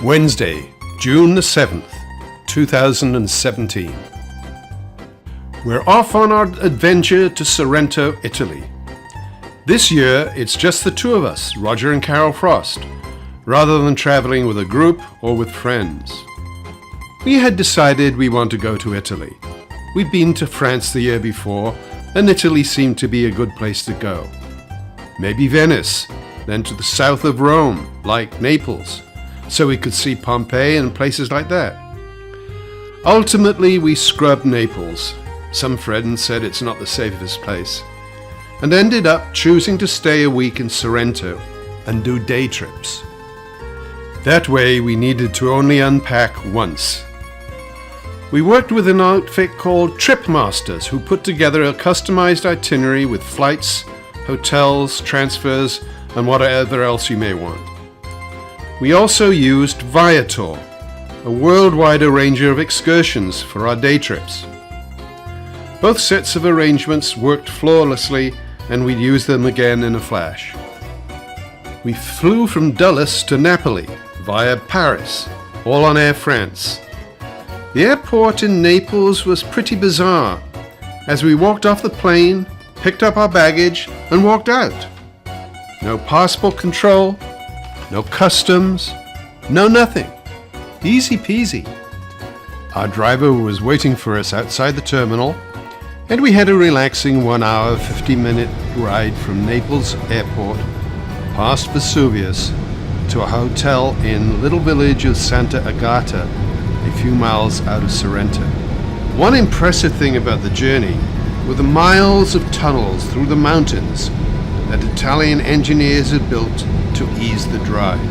Wednesday, June the 7th, 2017. We're off on our adventure to Sorrento, Italy. This year, it's just the two of us, Roger and Carol Frost, rather than traveling with a group or with friends. We had decided we want to go to Italy. We'd been to France the year before, and Italy seemed to be a good place to go. Maybe Venice, then to the south of Rome, like Naples, so we could see Pompeii and places like that. Ultimately, we scrubbed Naples. Some friends said it's not the safest place, and ended up choosing to stay a week in Sorrento and do day trips. That way, we needed to only unpack once. We worked with an outfit called Trip Masters, who put together a customized itinerary with flights, hotels, transfers, and whatever else you may want. We also used Viator, a worldwide arranger of excursions for our day trips. Both sets of arrangements worked flawlessly, and we'd use them again in a flash. We flew from Dulles to Napoli via Paris, all on Air France. The airport in Naples was pretty bizarre, as we walked off the plane, picked up our baggage, and walked out. No passport control, no customs, no nothing. Easy peasy. Our driver was waiting for us outside the terminal, and we had a relaxing 1 hour, 50-minute ride from Naples Airport, past Vesuvius, to a hotel in the little village of Santa Agata, a few miles out of Sorrento. One impressive thing about the journey were the miles of tunnels through the mountains that Italian engineers had built to ease the drive.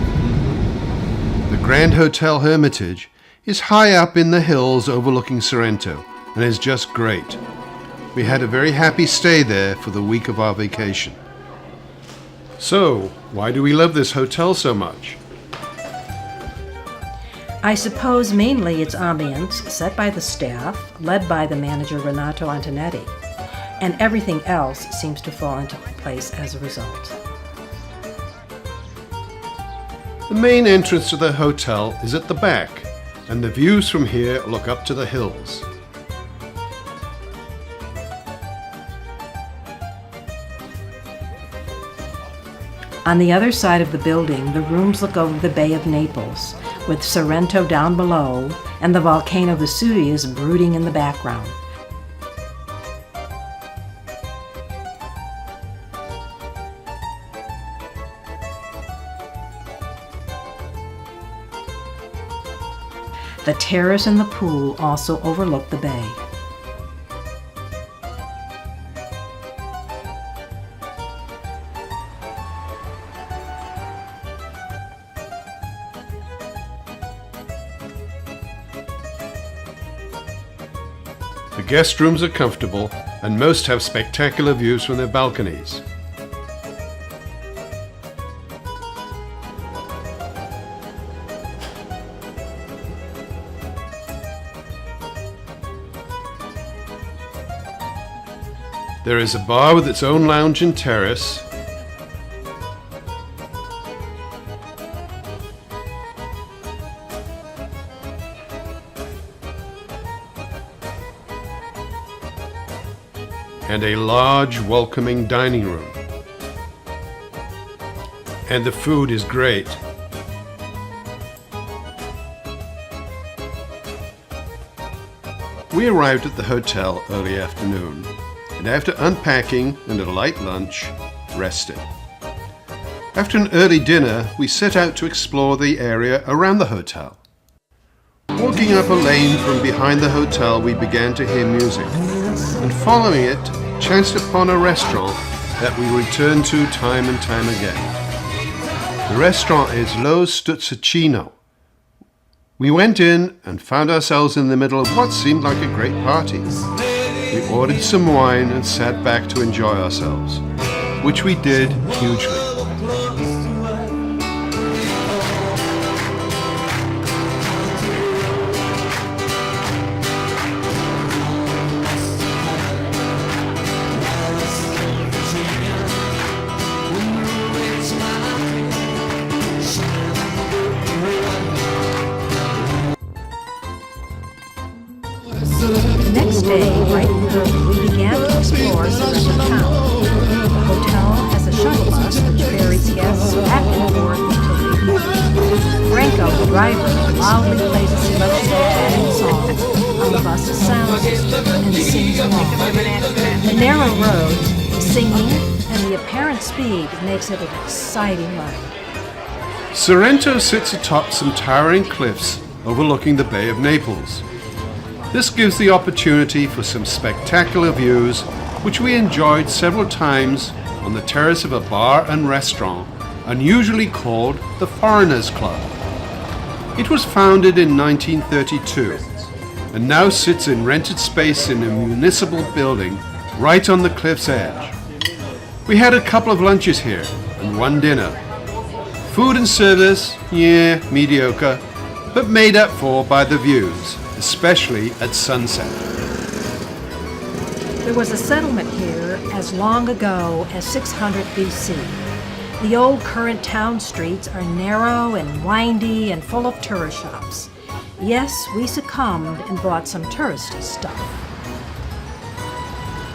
The Grand Hotel Hermitage is high up in the hills overlooking Sorrento and is just great. We had a very happy stay there for the week of our vacation. So, why do we love this hotel so much? I suppose mainly its ambience, set by the staff, led by the manager Renato Antonetti, and everything else seems to fall into place as a result. The main entrance to the hotel is at the back, and the views from here look up to the hills. On the other side of the building, the rooms look over the Bay of Naples, with Sorrento down below and the volcano Vesuvius brooding in the background. The terrace and the pool also overlook the bay. The guest rooms are comfortable, and most have spectacular views from their balconies. There is a bar with its own lounge and terrace, and a large, welcoming dining room. And the food is great. We arrived at the hotel early afternoon, and after unpacking and a light lunch, rested. After an early dinner, we set out to explore the area around the hotel. Walking up a lane from behind the hotel, we began to hear music, and following it, chanced upon a restaurant that we returned to time and time again. The restaurant is Lo Stuzzacino. We went in and found ourselves in the middle of what seemed like a great party. We ordered some wine and sat back to enjoy ourselves, which we did hugely. driver loudly plays a selection of Italian songs on the bus's sound system and sings along. The narrow road, the singing, and the apparent speed makes it an exciting ride. Sorrento sits atop some towering cliffs overlooking the Bay of Naples. This gives the opportunity for some spectacular views, which we enjoyed several times on the terrace of a bar and restaurant, unusually called the Foreigners Club. It was founded in 1932 and now sits in rented space in a municipal building right on the cliff's edge. We had a couple of lunches here and one dinner. Food and service, mediocre, but made up for by the views, especially at sunset. There was a settlement here as long ago as 600 BC. The old current town streets are narrow and windy and full of tourist shops. Yes, we succumbed and bought some touristy stuff.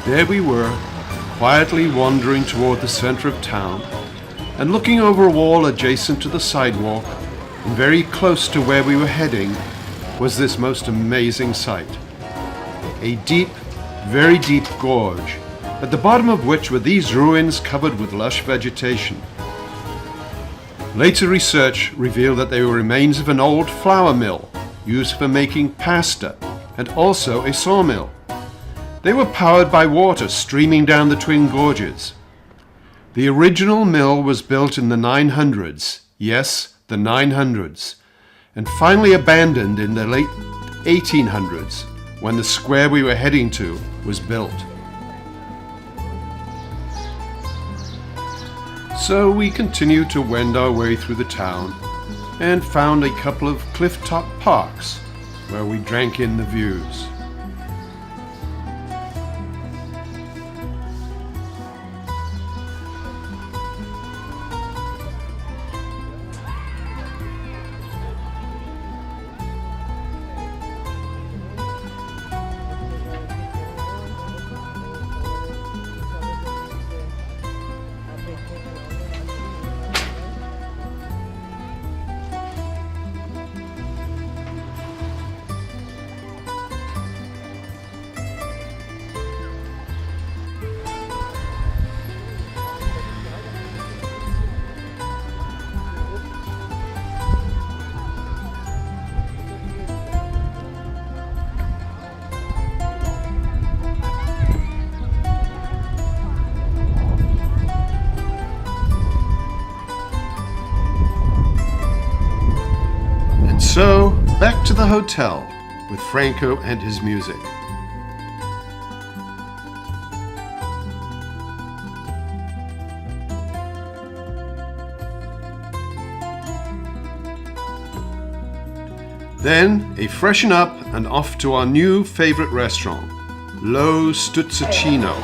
There we were, quietly wandering toward the center of town and looking over a wall adjacent to the sidewalk, and very close to where we were heading was this most amazing sight. A deep, very deep gorge, at the bottom of which were these ruins covered with lush vegetation. Later research revealed that they were remains of an old flour mill used for making pasta and also a sawmill. They were powered by water streaming down the twin gorges. The original mill was built in the 900s, yes, the 900s, and finally abandoned in the late 1800s when the square we were heading to was built. So we continued to wend our way through the town and found a couple of cliff-top parks where we drank in the views. So, back to the hotel with Franco and his music. Then, a freshen up and off to our new favorite restaurant, Lo Stuzzacino.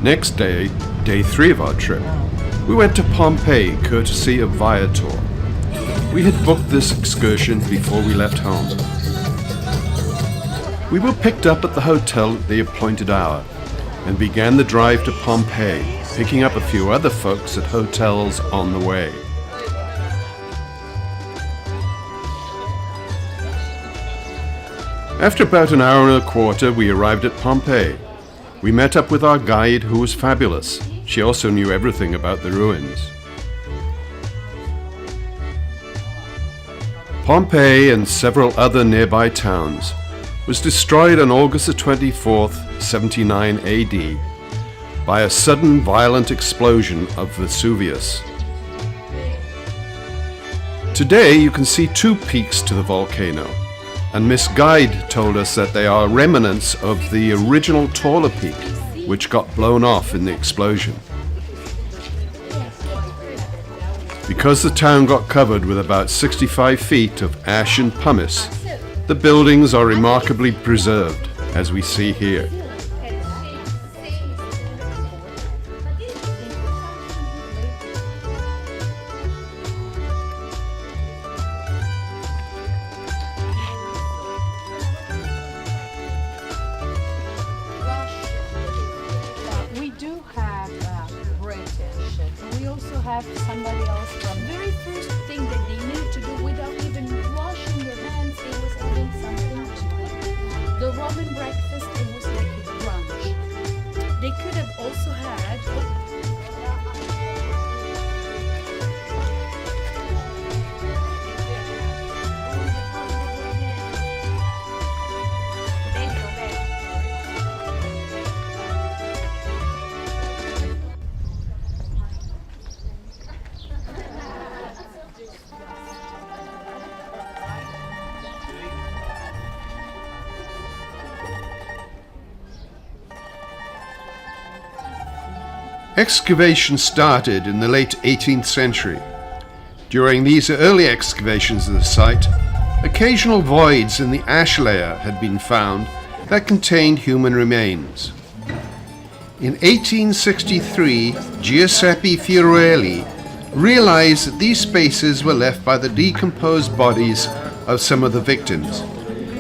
Next day, day 3 of our trip, we went to Pompeii courtesy of Viator. We had booked this excursion before we left home. We were picked up at the hotel at the appointed hour and began the drive to Pompeii, picking up a few other folks at hotels on the way. After about an hour and a quarter, we arrived at Pompeii. We met up with our guide, who was fabulous. She also knew everything about the ruins. Pompeii and several other nearby towns was destroyed on August the 24th, 79 AD by a sudden violent explosion of Vesuvius. Today you can see 2 peaks to the volcano, and Miss Guide told us that they are remnants of the original taller peak, which got blown off in the explosion. Because the town got covered with about 65 feet of ash and pumice, The buildings are remarkably preserved, as we see here. We do have British, and we also have somebody else from the very first thing that they knew to do without even washing their hands, it was adding something to it. The Roman breakfast, it was like a brunch. They could have also had Excavation started in the late 18th century. During these early excavations of the site, occasional voids in the ash layer had been found that contained human remains. In 1863, Giuseppe Fiorelli realized that these spaces were left by the decomposed bodies of some of the victims,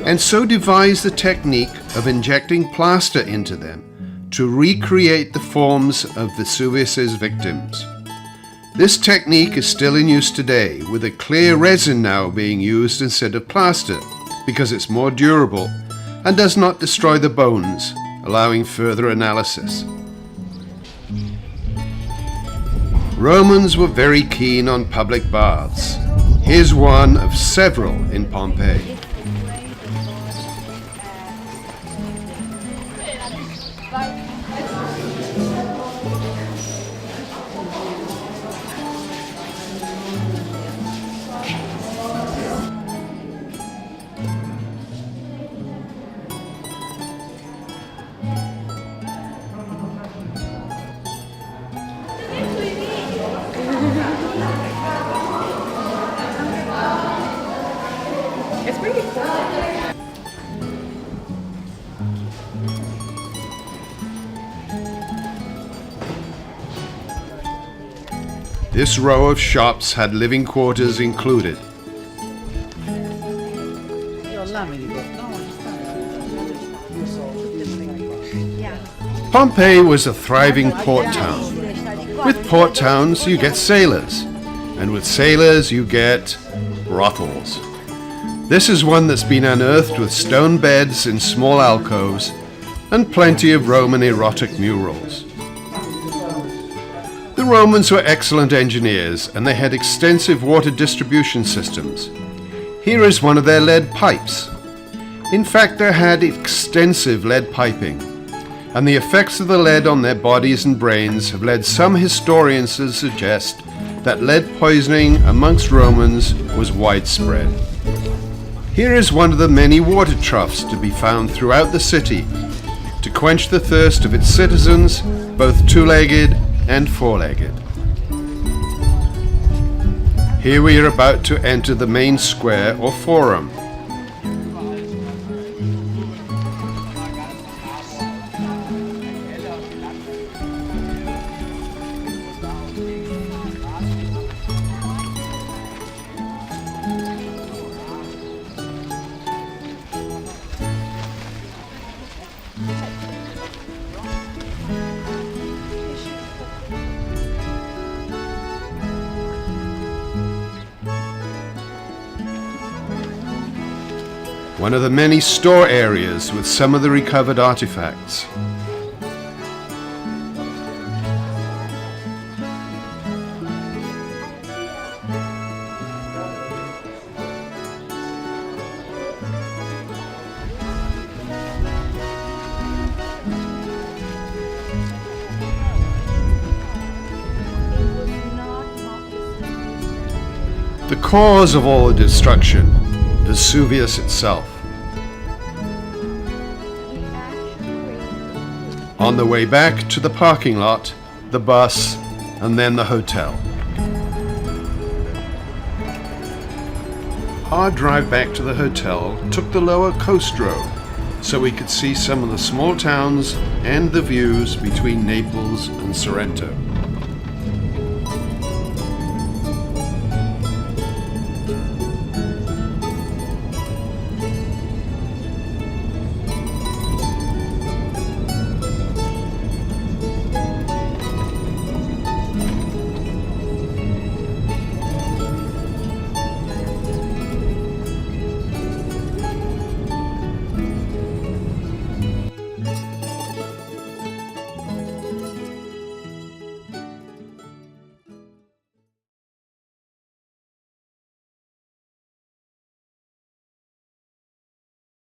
and so devised the technique of injecting plaster into them to recreate the forms of Vesuvius's victims. This technique is still in use today, with a clear resin now being used instead of plaster, because it's more durable and does not destroy the bones, allowing further analysis. Romans were very keen on public baths. Here's one of several in Pompeii. it's pretty cool. This row of shops had living quarters included. Pompeii was a thriving port town. With port towns, you get sailors, and with sailors, you get brothels. This is one that's been unearthed with stone beds in small alcoves and plenty of Roman erotic murals. The Romans were excellent engineers, and they had extensive water distribution systems. Here is one of their lead pipes. In fact, they had extensive lead piping, and the effects of the lead on their bodies and brains have led some historians to suggest that lead poisoning amongst Romans was widespread. Here is one of the many water troughs to be found throughout the city to quench the thirst of its citizens, both two-legged and four-legged. Here we are about to enter the main square or forum. One of the many store areas with some of the recovered artifacts. The cause of all the destruction, Vesuvius itself. On the way back to the parking lot, the bus, and then the hotel. Our drive back to the hotel took the lower coast road, so we could see some of the small towns and the views between Naples and Sorrento.